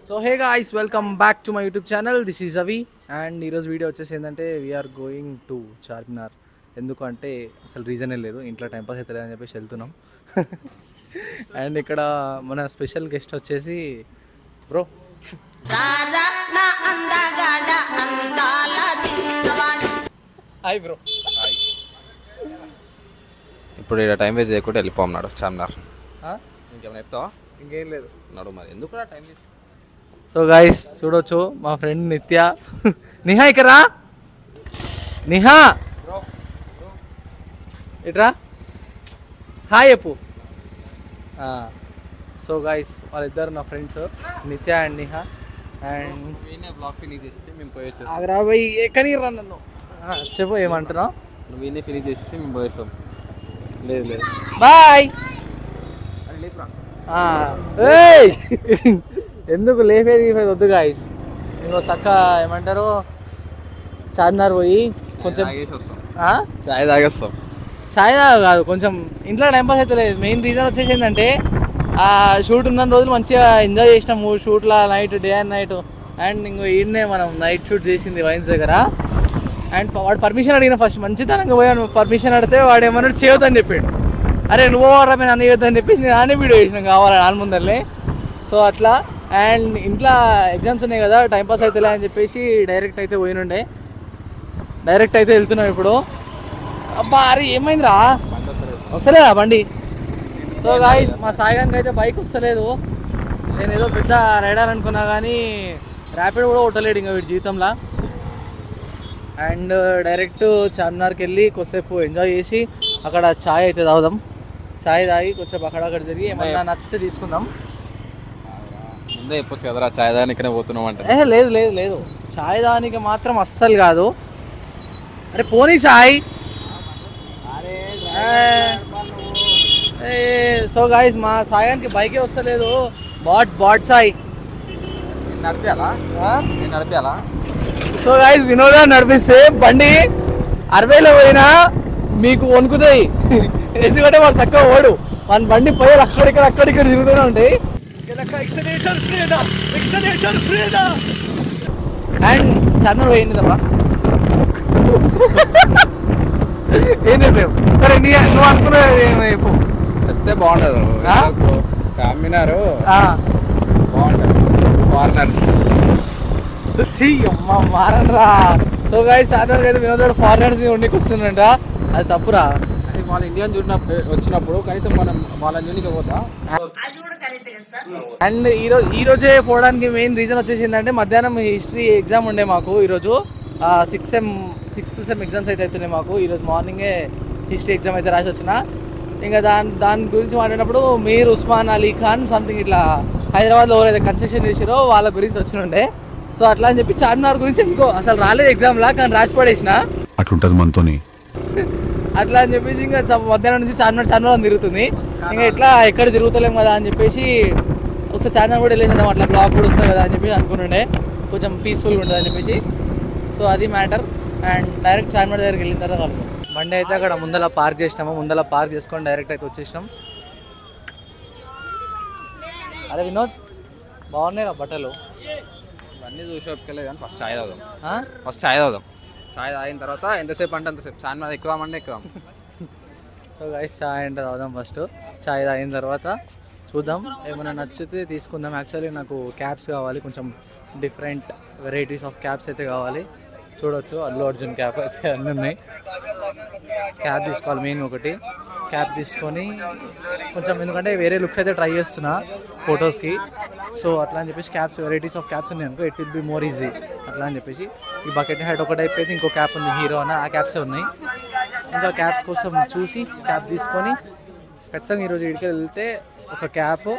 So hey guys welcome back to my YouTube channel. This is అవి and ఈరోజు video వచ్చేసి ఏంటంటే we are going to Charminar. ఎందుకంటే అసలు రీజనే లేదు, ఇంట్లో టైంపాస్ అవుతుంది అని చెప్పేసి వెళ్తున్నాం. అండ్ ఇక్కడ మన స్పెషల్ గెస్ట్ వచ్చేసి బ్రో. Hi bro. ఇప్పుడు ఇక్కడ టైం వేస్ట్ చేయకుండా వెళ్ళిపోన్నాడు చార్మినార్. ఇంకేమైనా చెప్తావా? ఇంకేం లేదు నడు మరి ఎందుకు టైం వేస్ట్. సో గాయ్స్ చూడొచ్చు మా ఫ్రెండ్ నిత్య. నిహా ఇక్కరా, నిహా ఇట్రా, హాయ్ చెప్పు. సో గాయ్స్ వాళ్ళిద్దరు నా friends Nitya and Niha. And blog finish చేసేసి మేము పోయేస్తాం. ఆగ్రాబాయ్ ఎక్కడికి రా నన్ను చెప్పు, ఏమంటున్నావు? నువ్వు వీనే ఫినిష్ చేసేసి మేము పోయేస్తాం. లేదు లేదు బాయ్. ఎందుకు లేపేది వద్దు గాయస్. ఇంకో చక్క ఏమంటారు చార్మినార్ పోయి కొంచెం చాయ్ తాగేస్తాం. చాయ్ కాదు, కొంచెం ఇంట్లో టైంపాస్ అయితే లేదు. మెయిన్ రీజన్ వచ్చేసి ఏంటంటే ఆ షూట్ ఉన్న రోజులు మంచిగా ఎంజాయ్ చేసినాము షూట్లో, night day and night. And ఇంకో ఈడనే మనం నైట్ షూట్ చేసింది వైన్స్ దగ్గర. అండ్ వాడు పర్మిషన్ అడిగిన ఫస్ట్ మంచితనంగా పోయాను. పర్మిషన్ అడిగితే వాడు ఏమన్నాడు చేయొద్దని చెప్పాడు. అరే నువ్వు ఓవరా నేను అన్నీ చేయొద్దని చెప్పేసి నేను అన్నీ వీడియో చేసినాం కావాలని ఆన్ ముందరలే. సో అట్లా. అండ్ ఇంట్లో ఎగ్జామ్స్ ఉన్నాయి కదా, టైంపాస్ అవుతుందిలే అని చెప్పేసి డైరెక్ట్ అయితే పోయినుండే. డైరెక్ట్ అయితే వెళ్తున్నాం ఇప్పుడు. అబ్బా అరే ఏమైందిరా, వస్తలేదా బండి? సో గాయ్స్ మా సాయిగానికి అయితే బైక్ వస్తలేదు. నేను ఏదో పెద్ద రైడర్ అనుకున్నా కానీ ర్యాపిడ్ కూడా కొట్టలేడు ఇంకా వీడి జీవితంలో. అండ్ డైరెక్ట్ చార్మినార్కి వెళ్ళి కొద్దిసేపు ఎంజాయ్ చేసి అక్కడ ఛాయ్ అయితే తాగుదాం. ఛాయ్ తాగి కొంచెం అక్కడ తిరిగి ఏమన్నా నచ్చితే తీసుకుందాం. ముందే చెప్పొచ్చు కదరా చాయ్ దానికనే పోతున్నాం అంటే. లేదు లేదు లేదు, ఛాయ్ దానికి మాత్రం అస్సలు కాదు. అరే పోనీ సాయి. సో గాయ్స్ మా సాయానికి బైకే వస్తలేదు. బాట్ సాయి నడిపేయాలా? సో గాయ్స్ వినోదా నడిపిస్తే బండి 60లో పోయినా మీకు వణుకుతాయి. ఎందుకంటే వాడు చక్కగా ఓడు, మన బండి పోయాలి అక్కడిక్కడ తిరుగుతూనే ఉంటాయి. అండ్ చార్మినార్ పోయింది కదా ఏం చేసావు? సరే నువ్వు అనుకున్నది చెప్తే బాగుండదు. చార్మినార్ బాగుంటుంది, ఫారినర్స్ అమ్మ మారనరా. సో గాయ్స్ చార్మినార్ అయితే వినోదాడు ఫారినర్స్ ఉండి కూర్చుందంట, అది తప్పురా. వాళ్ళ ఇండియన్ వచ్చినప్పుడు కనీసం మనం వాళ్ళని చూనికి పోతా. అండ్ ఈ రోజే పోవడానికి మెయిన్ రీజన్ వచ్చేసి ఏంటంటే మధ్యాహ్నం హిస్టరీ ఎగ్జామ్ ఉండే మాకు ఈరోజు. సిక్స్త్ సెమ్ ఎగ్జామ్స్ అయితే అవుతున్నాయి మాకు. ఈరోజు మార్నింగే హిస్టరీ ఎగ్జామ్ అయితే రాసి వచ్చిన. ఇంకా దాని గురించి మాట్లాడినప్పుడు మీర్ ఉస్మాన్ అలీ ఖాన్ సంథింగ్ ఇట్లా హైదరాబాద్లో ఎవరైతే కన్స్ట్రక్షన్ చేసిరో వాళ్ళ గురించి వచ్చినుండే. సో అట్లా అని చెప్పి చార్మినార్ గురించి ఇంకో అసలు రాలేదు ఎగ్జామ్లా, కానీ రాసి పడేసిన అట్లుంటుంది మనతోని. అట్లా అని చెప్పేసి ఇంకా మధ్యాహ్నం నుంచి చార్మినార్ అని తిరుగుతుంది. ఇంకా ఎట్లా ఎక్కడ తిరుగుతలేం కదా అని చెప్పేసి ఒకసారి చార్మినార్ కూడా వెళ్ళేసాం. అట్లా బ్లాగ్ కూడా వస్తుంది కదా అని చెప్పి అనుకుంటుండే, కొంచెం పీస్ఫుల్గా ఉంటుంది అని చెప్పేసి. సో అది మ్యాటర్. అండ్ డైరెక్ట్ చార్మినార్ దగ్గరికి వెళ్ళిన తర్వాత కలుపు బండి అయితే అక్కడ ముందర పార్క్ చేసినాము. ముందర పార్క్ చేసుకొని డైరెక్ట్ అయితే వచ్చేసినాం. అరే వినోద్ బాగున్నాయి రా బట్టలు. ఇవన్నీ చూసి ఒప్పుకెళ్ళలేదు కానీ ఫస్ట్ చాయ్ తాగుదాం. చాయ్ తాగిన తర్వాత ఎంతసేపు అంటే అంతసేపు చార్మినార్ ఎక్కుదామంటే ఎక్కుదాం. సో గైస్ చాయ్ అంటే తాగుదాం ఫస్ట్. చాయ్ తాగిన తర్వాత చూద్దాం ఏమైనా నచ్చితే తీసుకుందాం. యాక్చువల్లీ నాకు క్యాప్స్ కావాలి, కొంచెం డిఫరెంట్ వెరైటీస్ ఆఫ్ క్యాప్స్ అయితే కావాలి. చూడొచ్చు అల్లు అర్జున్ క్యాప్ అయితే అన్నీ ఉన్నాయి. క్యాప్ తీసుకోవాలి మెయిన్ ఒకటి. క్యాప్ తీసుకొని కొంచెం ఎందుకంటే వేరే లుక్స్ అయితే ట్రై చేస్తున్నా ఫొటోస్కి. సో అట్లా అని చెప్పేసి క్యాప్స్ వెరైటీస్ ఆఫ్ క్యాప్స్ ఉన్నాయి అనుకో, it will be more easy. అట్లా అని చెప్పేసి ఈ బకెట్ హెడ్ ఒక టైప్ అయితే ఇంకో క్యాప్ ఉంది హీరో అన్న, ఆ క్యాప్సే ఉన్నాయి. ఇంకా క్యాప్స్ కోసం చూసి క్యాప్ తీసుకొని ఖచ్చితంగా ఈరోజు ఇక్కడికి వెళ్తే ఒక క్యాప్,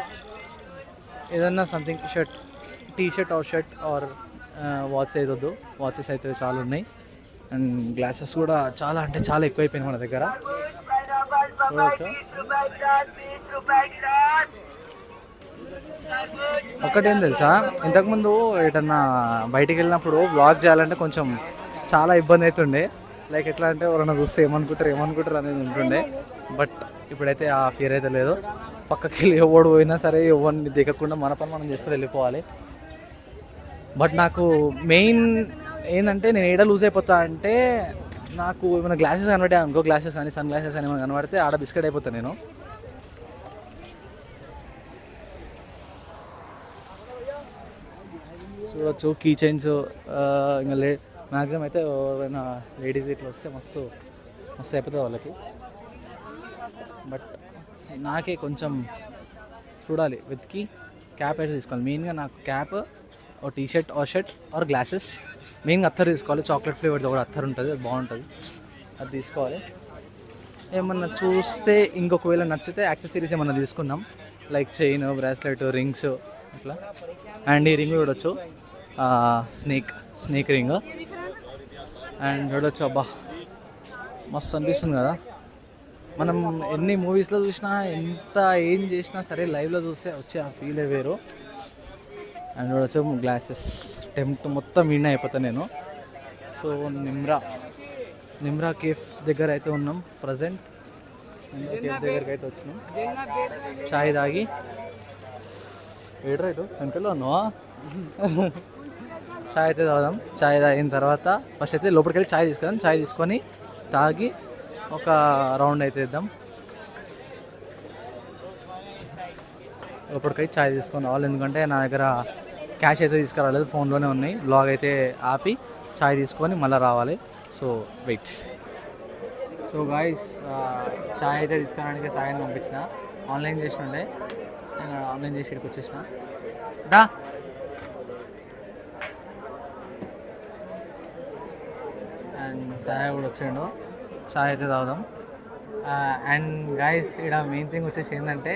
ఏదన్నా something shirt, tea shirt or shirt are watch అయితే వద్దు, వాచెస్ అయితే చాలా ఉన్నాయి. అండ్ గ్లాసెస్ కూడా చాలా అంటే చాలా ఎక్కువైపోయినాయి మన దగ్గర. చూడవచ్చు ఒకటేం తెలుసా, ఇంతకుముందు ఎటన్నా బయటికి వెళ్ళినప్పుడు వ్లాగ్ చేయాలంటే కొంచెం చాలా ఇబ్బంది అవుతుండే. లైక్ ఎట్లా అంటే ఎవరైనా చూస్తే ఏమనుకుంటారు అనేది ఉంటుండే. బట్ ఇప్పుడైతే ఆ ఫియర్ అయితే లేదు. పక్కకి వెళ్ళి ఎవడు పోయినా సరే ఎవరిని దిగకుండా మన పని మనం చేసుకుని వెళ్ళిపోవాలి. బట్ నాకు మెయిన్ ఏంటంటే నేను ఏడ లూజ్ అయిపోతా అంటే నాకు ఏమైనా గ్లాసెస్ కనబడే అనుకో, గ్లాసెస్ కానీ సన్ గ్లాసెస్ కానీ ఏమైనా కనబడితే ఆడ బిస్కెట్ అయిపోతాను నేను. చూడొచ్చు కీ చైన్స్, ఇంకా మ్యాక్సిమం అయితే ఏమైనా లేడీస్ ఇట్లా వస్తే మస్తు మస్తు అయిపోతుంది వాళ్ళకి. బట్ నాకే కొంచెం చూడాలి, వెతికి క్యాప్ అయితే తీసుకోవాలి. మెయిన్గా నాకు క్యాప్, ఓ T shirt or shirt or glasses, మెయిన్గా అత్తర్ తీసుకోవాలి. చాక్లెట్ ఫ్లేవర్తో కూడా అత్తర్ ఉంటుంది, అది బాగుంటుంది, అది తీసుకోవాలి. ఏమన్నా చూస్తే ఇంకొకవేళ నచ్చితే యాక్సెసరీస్ ఏమన్నా తీసుకుందాం, లైక్ చైన్, బ్రాస్లెట్, రింగ్స్ అట్లా. అండ్ ఈ రింగ్ చూడొచ్చు, స్నేక్ రింగ్. అండ్ చూడొచ్చు, అబ్బా మస్తు అనిపిస్తుంది కదా. మనం ఎన్ని మూవీస్లో చూసినా, ఎంత ఏం చేసినా సరే లైవ్లో చూస్తే వచ్చే ఆ ఫీలే వేరు. అండ్ చూడొచ్చు గ్లాసెస్, టెంప్ట్ మొత్తం విన్ అయిపోతాను నేను. సో నిమ్రా కేఫ్ దగ్గర అయితే ఉన్నాం ప్రజెంట్. నిమ్రా కేఫ్ దగ్గరికి అయితే వచ్చినాం, చాయ్ తాగి రైట్ ఎంతలో ఉన్నావా చాయ్ అయితే తాగుదాం. చాయ్ తాగిన తర్వాత ఫస్ట్ అయితే లోపలికి వెళ్ళి చాయ్ తీసుకుందాం. చాయ్ తీసుకొని తాగి ఒక రౌండ్ అయితే ఇద్దాం. లోపలికి చాయ్ తీసుకొని రావాలి, ఎందుకంటే నా దగ్గర క్యాష్ అయితే తీసుకురాలేదు, ఫోన్లోనే ఉన్నాయి. బ్లాగ్ అయితే ఆపి చాయ్ తీసుకొని మళ్ళీ రావాలి. So wait. సో గాయ్స్, చాయ్ అయితే తీసుకురావడానికి సాయం పంపించిన, ఆన్లైన్ చేసినండే, నేను ఆన్లైన్ చేసి ఇక్కడికి వచ్చేసిన. రా అండ్ చాయ్ కూడా వచ్చిండు, చాయ్ అయితే తాగుదాం. అండ్ గాయస్, ఇక్కడ మెయిన్ థింగ్ వచ్చేసి ఏంటంటే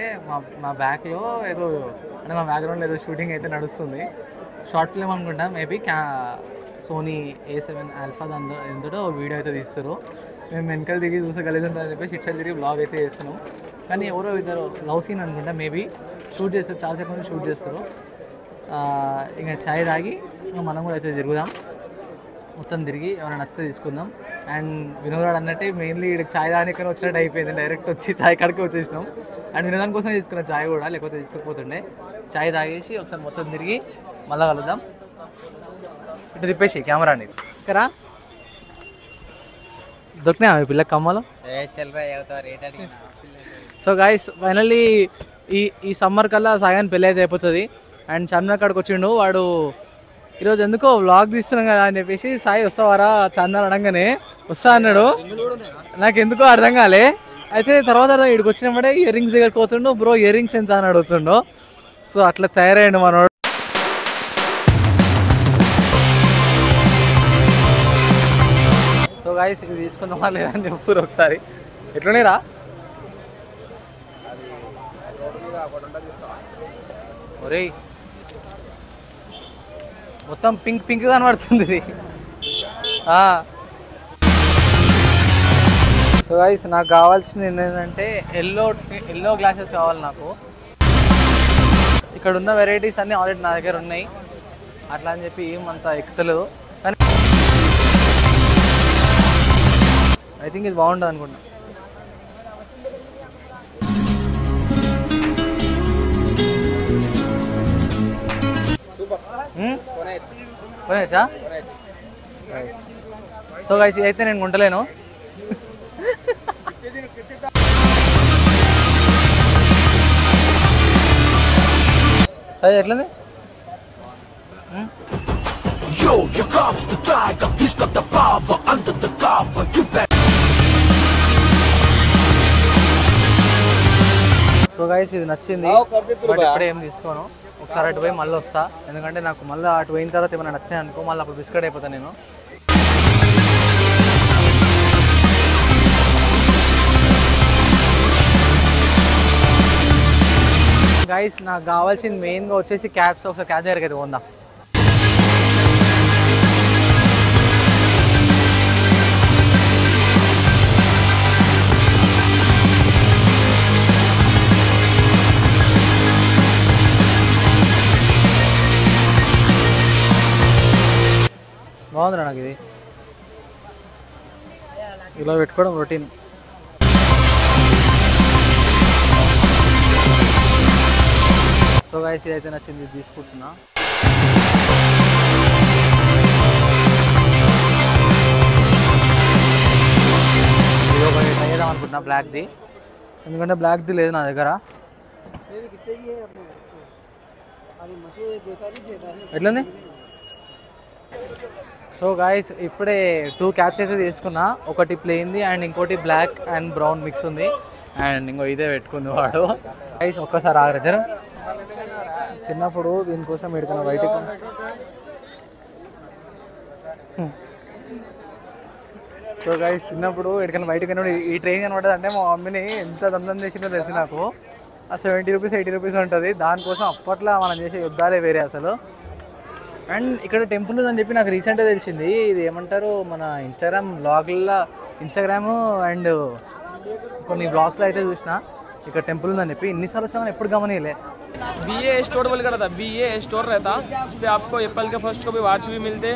మా బ్యాక్లో ఏదో అంటే మా బ్యాక్గ్రౌండ్లో ఏదో షూటింగ్ అయితే నడుస్తుంది. షార్ట్ ఫిల్మ్ అనుకుంటా, మేబీ సోనీ A7 ఆల్ఫా దాంతో ఎంతో వీడియో అయితే తీస్తారు. మేము వెనకాల దిగి చూస్తే కలిసి చెప్పేసి ఇట్సైడ్ తిరిగి బ్లాగ్ అయితే చేస్తున్నాం. కానీ ఎవరో ఇద్దరు లవ్ సీన్ అనుకుంటా, మేబీ షూట్ చేస్తారు, చాలాసేపు మంది షూట్ చేస్తారు. ఇంకా చాయ్ తాగి మనం కూడా అయితే తిరుగుదాం, మొత్తం తిరిగి ఎవరైనా నచ్చితే తీసుకుందాం. అండ్ వినోదాడు అన్నట్టే మెయిన్లీ ఇక్కడ చాయ్ తాగడానికి వచ్చినట్టు అయిపోయింది, డైరెక్ట్ వచ్చి చాయ్ కడికి వచ్చేసినాం. అండ్ వినోదాని కోసమే తీసుకున్నాం చాయ్ కూడా, లేకపోతే తీసుకోకపోతుండే. చాయ్ తాగేసి ఒకసారి మొత్తం తిరిగి మళ్ళీ కలుద్దాం. ఇటు తిప్పేసి కెమెరాని ఇక్కడ దొరికినా మీ పిల్లకి కమ్మలో. సో గాయస్, ఫైనల్లీ ఈ సమ్మర్ కల్లా సాయాన్ని పెళ్ళి అయితే అయిపోతుంది. అండ్ చార్మినార్ కాడికి వచ్చిండు వాడు. ఈరోజు ఎందుకో వ్లాగ్ తీస్తున్నాం కదా అని చెప్పేసి, సాయి వస్తావారా చార్మినార్ అనగానే వస్తా అన్నాడు. నాకు ఎందుకో అర్థం కాలే. అయితే తర్వాత ఇక్కడికి వచ్చినప్పుడే ఇయర్ రింగ్స్ దగ్గరికి పోతుండు. బ్రో ఇయర్ రింగ్స్ ఎంత అని అడుగుతుండో. సో అట్లా తయారయ్యండు మనోడు. సో గాయస్, ఇది తీసుకుందామా లేదని చెప్పు ఒకసారి. ఎట్లునేరా ఒరేయ్, మొత్తం పింక్ పింక్ కనబడుతుంది ఇది. సో గైస్, నాకు కావాల్సింది ఏంటంటే ఎల్లో గ్లాసెస్ కావాలి నాకు. ఇక్కడ ఉన్న వెరైటీస్ అన్నీ ఆల్రెడీ నా దగ్గర ఉన్నాయి, అట్లా అని చెప్పి ఏమంత ఎక్కుతలేదు. కానీ ఐ థింక్ ఇది బాగుంటుంది అనుకుంటా. కొనేసా? సో గైస్, ఇదైతే నేను కొంటలేను. సరే ఎట్లుంది? సో గైస్, ఇది నచ్చింది, బట్ ఇప్పుడే ఏం తీసుకోను. ఒకసారి అటు పోయి మళ్ళీ వస్తా, ఎందుకంటే నాకు మళ్ళీ అటు పోయిన తర్వాత ఏమైనా నచ్చాయి అనుకో, మళ్ళీ అప్పుడు బిస్కెట్ అయిపోతాను నేను. గైస్, నాకు కావాల్సింది మెయిన్గా వచ్చేసి క్యాప్స్. ఒకసారి క్యాప్ దగ్గరికి అయితే పోందా. బాగుందిరా నాకు ఇది, ఇలా పెట్టుకోవడం రొటీన్. సో గైస్, ఇదైతే నచ్చింది, తీసుకుంటున్నా. చేద్దాం అనుకుంటున్నా బ్లాక్ది, ఎందుకంటే బ్లాక్ది లేదు నా దగ్గర. ఎట్లుంది? సో గాయస్ ఇప్పుడే 2 క్యాప్స్ అయితే తీసుకున్నా, ఒకటి ప్లెయిన్ది అండ్ ఇంకోటి బ్లాక్ అండ్ బ్రౌన్ మిక్స్ ఉంది, అండ్ ఇంకో ఇదే పెట్టుకుంది వాడు. గైస్ ఒక్కసారి ఆగరజరు, చిన్నప్పుడు దీనికోసం పెడుతున్నా బయటకు. సో గైస్ చిన్నప్పుడు ఎక్కడికైనా బయటకు ఈ ట్రైన్ కనబడదు అంటే మా మమ్మీని ఎంత దందం చేసిందో తెలిసి నాకు. ఆ 70 రూపీస్ 80 రూపీస్ ఉంటుంది, దానికోసం అప్పట్లో మనం చేసే యుద్ధాలే వేరే అసలు. అండ్ ఇక్కడ టెంపుల్ ఉందని చెప్పి నాకు రీసెంట్గా తెలిసింది. ఇది ఏమంటారు, మన ఇన్స్టాగ్రామ్ అండ్ కొన్ని బ్లాగ్స్లో అయితే చూసిన ఇక్కడ టెంపుల్ ఉందని చెప్పి. ఇన్నిసార్లు వచ్చా ఎప్పుడు గమనిలే. BA स्टोर बोल कर था, BA स्टोर रहता, उस पर आपको एप्पल के फर्स्ट को भी वॉच भी मिलते,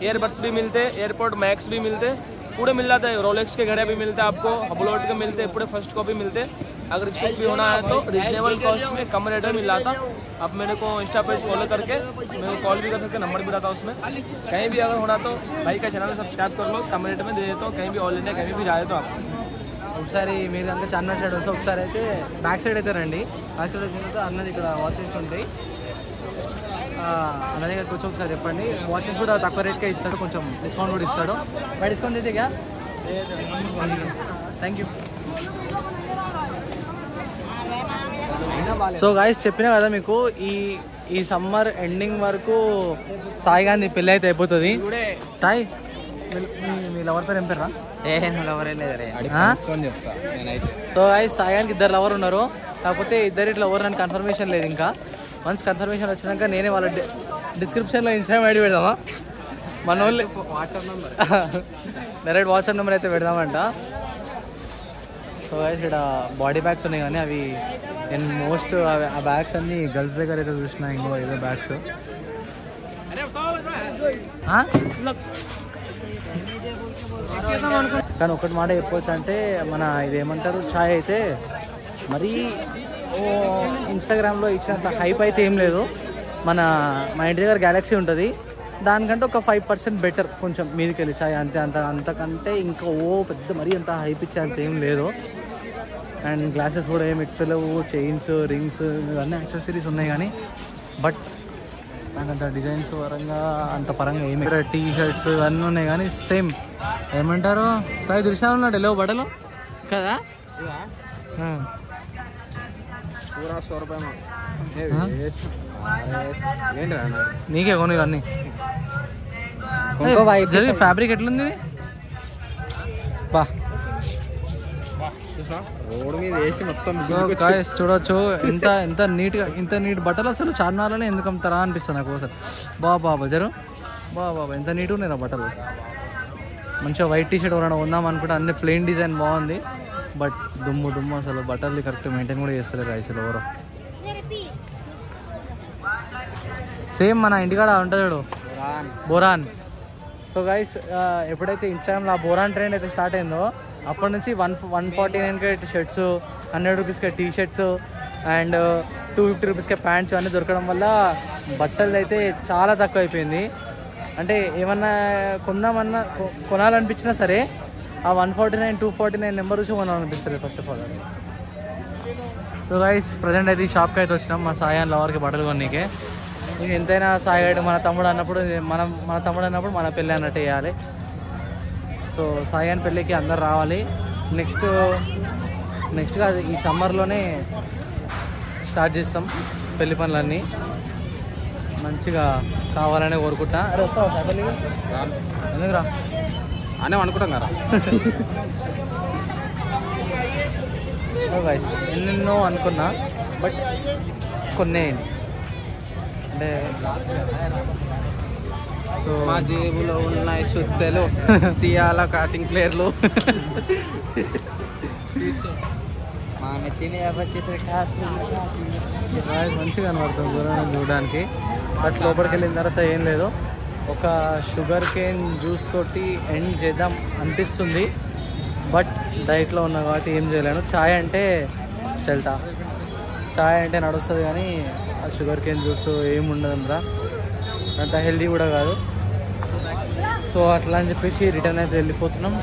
एयरबड्स भी मिलते, एयरपोर्ट मैक्स भी मिलते, पूरे मिल जाते हैं. रोलेक्स के घड़े भी मिलते आपको, हबलोट के मिलते, पूरे फर्स्ट को भी मिलते. अगर शिप भी होना है तो रिजनेबल कॉस्ट में कम रेट में मिल जाता. आप मेरे को इंस्टा पेज फॉलो करके मेरे को कॉल भी कर सकते, नंबर भी रहता उसमें. कहीं भी अगर होना तो भाई का चैनल सब्सक्राइब कर लो, कम रेट में दे देता हूँ. कहीं भी ऑल इंडिया कहीं भी जाए तो आप ఒకసారి మీరు అంతా చార్మినార్ సైడ్ వస్తే ఒకసారి అయితే బ్యాక్ సైడ్ అయితే రండి. బ్యాక్ సైడ్ వచ్చిన తర్వాత అన్నది ఇక్కడ వాచెస్ ఉంటాయి, అన్న దగ్గరికి వచ్చి ఒకసారి చెప్పండి. వాచెస్ కూడా తక్కువ రేట్కే ఇస్తాడు, కొంచెం డిస్కౌంట్ కూడా ఇస్తాడు. బై డిస్కౌంట్ అయితే ఇక థ్యాంక్ యూ. సో గాయస్ చెప్పినా కదా మీకు, ఈ సమ్మర్ ఎండింగ్ వరకు సాయి గాంధీ పెళ్ళి అయితే అయిపోతుంది. సాయి మీ లవర్ పేరు ఏం పేరు రా? సో గాయస్ సాయానికి 2 లవర్ ఉన్నారు, కాకపోతే ఇద్దరిట్లో లవర్ అని కన్ఫర్మేషన్ లేదు ఇంకా. వన్స్ కన్ఫర్మేషన్ వచ్చినాక నేనే వాళ్ళ డిస్క్రిప్షన్లో ఇన్స్టాగ్రామ్ ఐడి పెడదామా, మన వాళ్ళు WhatsApp number direct WhatsApp number అయితే పెడదామంట. సో గాయస్ ఇక్కడ బాడీ బ్యాగ్స్ ఉన్నాయి, కానీ అవి నేను మోస్ట్ ఆ బ్యాగ్స్ అన్నీ గర్ల్స్ దగ్గర అయితే చూసిన. ఇంకో ఏదో బ్యాగ్స్ కానీ ఒకటి మాట చెప్పవచ్చు అంటే, మన ఇదేమంటారు చాయ్ అయితే మరీ ఇన్స్టాగ్రామ్లో ఇచ్చినంత హైప్ అయితే ఏం లేదు. మా ఇంటి దగ్గర గ్యాలక్సీ ఉంటుంది, దానికంటే ఒక 5% బెటర్ కొంచెం మీదకి వెళ్ళి చాయ్ అంతే. అంతకంటే ఇంకా పెద్ద మరీ అంత హైప్ ఇచ్చే అంత ఏం లేదు. అండ్ గ్లాసెస్ కూడా ఏమి ఎక్కలేవు, చైన్స్ రింగ్స్ ఇవన్నీ యాక్సెసరీస్ ఉన్నాయి, కానీ బట్ నాకు అంత డిజైన్స్ పరంగా ఏమి టీ షర్ట్స్ అన్నీ ఉన్నాయి, కానీ సేమ్ ఏమంటారు సాయి దృశ్యా ఉన్నాడు లేవు బట్టలు కదా. నీకే కొను ఇవన్నీ. ఫ్యాబ్రిక్ ఎట్లుంది బా, రోడ్ మీద వేసి మొత్తం చూడొచ్చు ఎంత నీట్గా, ఇంత నీట్ బట్టలు అసలు చార్మినార్లోనే ఎందుకు అమ్ముతారా అనిపిస్తుంది నాకు అసలు. బాబా జరు బాబా ఎంత నీట్గా ఉన్నాయి నా బట్టలు. మంచిగా వైట్ టీషర్ట్ ఎవరైనా ఉందాం అనుకుంటే అన్ని ప్లెయిన్ డిజైన్ బాగుంది, బట్ దుమ్ము అసలు బట్టలు కరెక్ట్ మెయింటైన్ కూడా చేస్తలేరు రైస్లో ఎవరో. సేమ్ మన ఇంటికాడ ఉంటుంది చూడు బోరాన్. సో గైస్ ఎప్పుడైతే ఇన్స్టాగ్రామ్లో ఆ బోరాన్ ట్రెండ్ అయితే స్టార్ట్ అయిందో అప్పటి నుంచి 149కే షర్ట్స్, 100 రూపీస్కే టీ షర్ట్స్ అండ్ 250 రూపీస్కే ప్యాంట్స్ ఇవన్నీ దొరకడం వల్ల బట్టలు అయితే చాలా తక్కువ అయిపోయింది. అంటే ఏమన్నా కొనాలనిపించినా సరే ఆ 149, 249 నెంబర్ చూసి కొనాలనిపిస్తుంది first of all. So guys present అయితే ఈ షాప్కి అయితే వచ్చినాం మా సాయి అండ్ లవర్కి బట్టలు కొన్నీకే. ఇంక ఎంతైనా సాయి గైడ్ మన తమ్ముడు అన్నప్పుడు మన పెళ్ళి అన్నట్టు వేయాలి. సో సాయి అండ్ పెళ్ళికి అందరు రావాలి. నెక్స్ట్ కాదు ఈ సమ్మర్లోనే స్టార్ట్ చేస్తాం పెళ్లి పనులన్నీ, మంచిగా కావాలనే కోరుకుంటా. అరే వస్తావా సార్ పెళ్ళికి? ఎందుకు రా అనే అనుకుంటాం కదా. గైస్ ఎన్నెన్నో అనుకున్నా, బట్ కొన్నే అంటే సో మా జేబులో ఉన్నాయి సుత్తెలు తీయాల కాటింగ్ ప్లేయర్లు మా నెత్తిని మంచిగా కనబడుతుంది దూరం చూడడానికి. బట్ లోపలికి వెళ్ళిన తర్వాత ఏం లేదు, ఒక షుగర్ కేన్ జ్యూస్ తోటి ఎండ్ చేద్దాం అనిపిస్తుంది, బట్ డైట్లో ఉన్నా కాబట్టి ఏం చేయలేను. చాయ్ అంటే చెల్టా, చాయ్ అంటే నడుస్తుంది, కానీ ఆ షుగర్ కేన్ జ్యూస్ ఏముండదు అందులో, అంత హెల్దీ కూడా కాదు. సో అట్లా అని చెప్పేసి రిటర్న్ అయితే వెళ్ళిపోతున్నాం.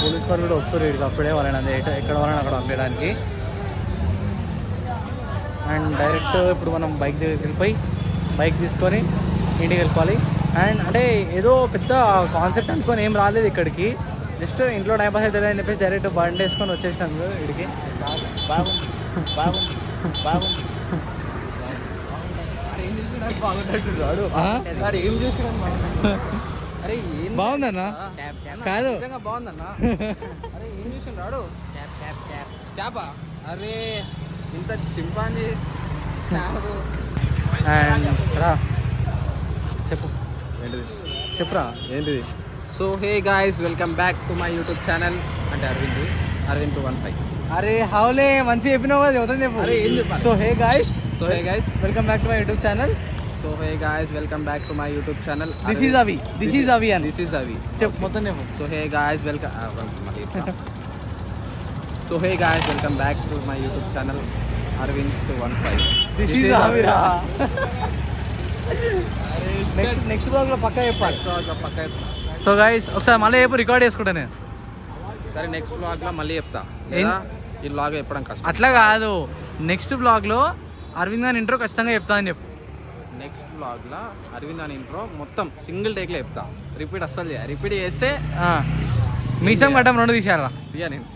పోలీస్ వాళ్ళు కూడా వస్తారు ఇక్కడికి అప్పుడే వాళ్ళని ఎక్కడ వాళ్ళని అక్కడ పంపించడానికి. అండ్ డైరెక్ట్ ఇప్పుడు మనం బైక్ దగ్గరికి వెళ్ళిపోయి బైక్ తీసుకొని ఇంటికి వెళ్ళిపోవాలి. అండ్ అంటే ఏదో పెద్ద కాన్సెప్ట్ అనుకొని ఏం రాలేదు ఇక్కడికి, జస్ట్ ఇంట్లో టైం పాస్ అవుతుంది అని చెప్పేసి డైరెక్ట్ బండి వేసుకొని వచ్చేసినాను ఇక్కడికి. బాగుంది బాగుంది బాగుంది ఏం చూసినా అరే బాగుందన్నా కాదు బాగుందన్నా. అరే ఏం చూసిన రాడు క్యాబా అరే ఇంత చింపాంజీ. అండ్ రా చెప్పు ఏంటిది చెప్పురా ఏంటిది. So hey guys, welcome back to my YouTube channel. అంటే అరవింద్ 215. అరే హౌలే మంచిగా చెప్పినావు కదా, అవుతుంది చెప్పు. అరే ఏం చెప్పాలి. So hey guys welcome back to my YouTube channel. So hey guys, welcome back to my YouTube channel. This is Avi అని దిస్ ఈజ్ అవి చెప్పు మొత్తం చెప్పు. So hey guys, welcome so hey guys, welcome back to my YouTube channel Aravind 215. This is Avira. Next blog లో పక్కా చెప్పాలి. So guys ఒకసారి మళ్ళీ చెప్పు, రికార్డ్ చేసుకుంటా నేను. సరే నెక్స్ట్ బ్లాగ్ లో మళ్ళీ చెప్తా, లేదా ఈ బ్లాగ్ చెప్పడం కష్టం. అట్లా కాదు, నెక్స్ట్ బ్లాగ్ లో అరవింద్ అని ఇంట్రో ఖచ్చితంగా చెప్తా అని చెప్పు. నెక్స్ట్ బ్లాగ్ లో అరవింద్ అని ఇంట్రో మొత్తం సింగిల్ టేక్ లో చెప్తా. రిపీట్ అస్సలు చేయ, రిపీట్ చేస్తే మీసం గడ్డం 2 తీసారా తీయ నేను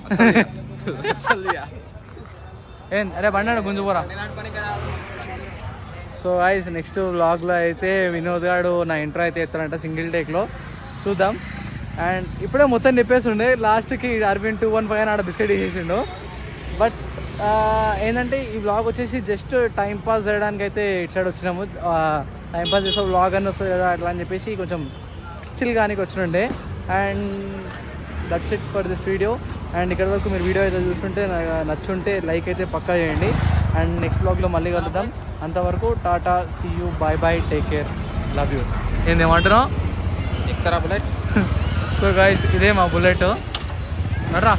అస్సలు తీయ. ఏం అరే బండాడు గుంజుపోరా. సో గైస్ నెక్స్ట్ వ్లాగ్లో అయితే వినోద్ గారు నా ఇంట్రో అయితే ఎత్తారంట సింగిల్ టేక్లో, చూద్దాం. అండ్ ఇప్పుడే మొత్తం చెప్పేసి ఉండే, లాస్ట్కి అరవింద్ 215 ఆడ బిస్కెట్ వేసేసిండు. బట్ ఏంటంటే ఈ వ్లాగ్ వచ్చేసి జస్ట్ టైం పాస్ చేయడానికి అయితే ఇటు సైడ్ వచ్చినాము. టైం పాస్ చేసే వ్లాగ్ అని వస్తుంది కదా అట్లా అని చెప్పేసి కొంచెం చిల్ గానికి వచ్చినుండే. And that's it for this video. And ఇక్కడ వరకు మీరు వీడియో అయితే చూస్తుంటే నచ్చుంటే లైక్ అయితే పక్కా చేయండి. అండ్ నెక్స్ట్ బ్లాగ్లో మళ్ళీ కలుద్దాం. అంతవరకు టాటా, see you, bye bye, take care, love you. ఏందేమంటున్నావు? ఎక్కుతారా బుల్లెట్? సో గైస్ ఇదే మా బుల్లెట్. నర్రా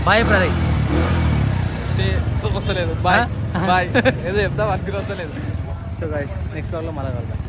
బాయ్ ప్రదయ్. వస్తలేదు బాయ్ బాయ్ ఏదో చెప్తా, వర్క్ వస్తలేదు. సో గైస్ నెక్స్ట్ బ్లాగ్లో మళ్ళీ కలుద్దాం.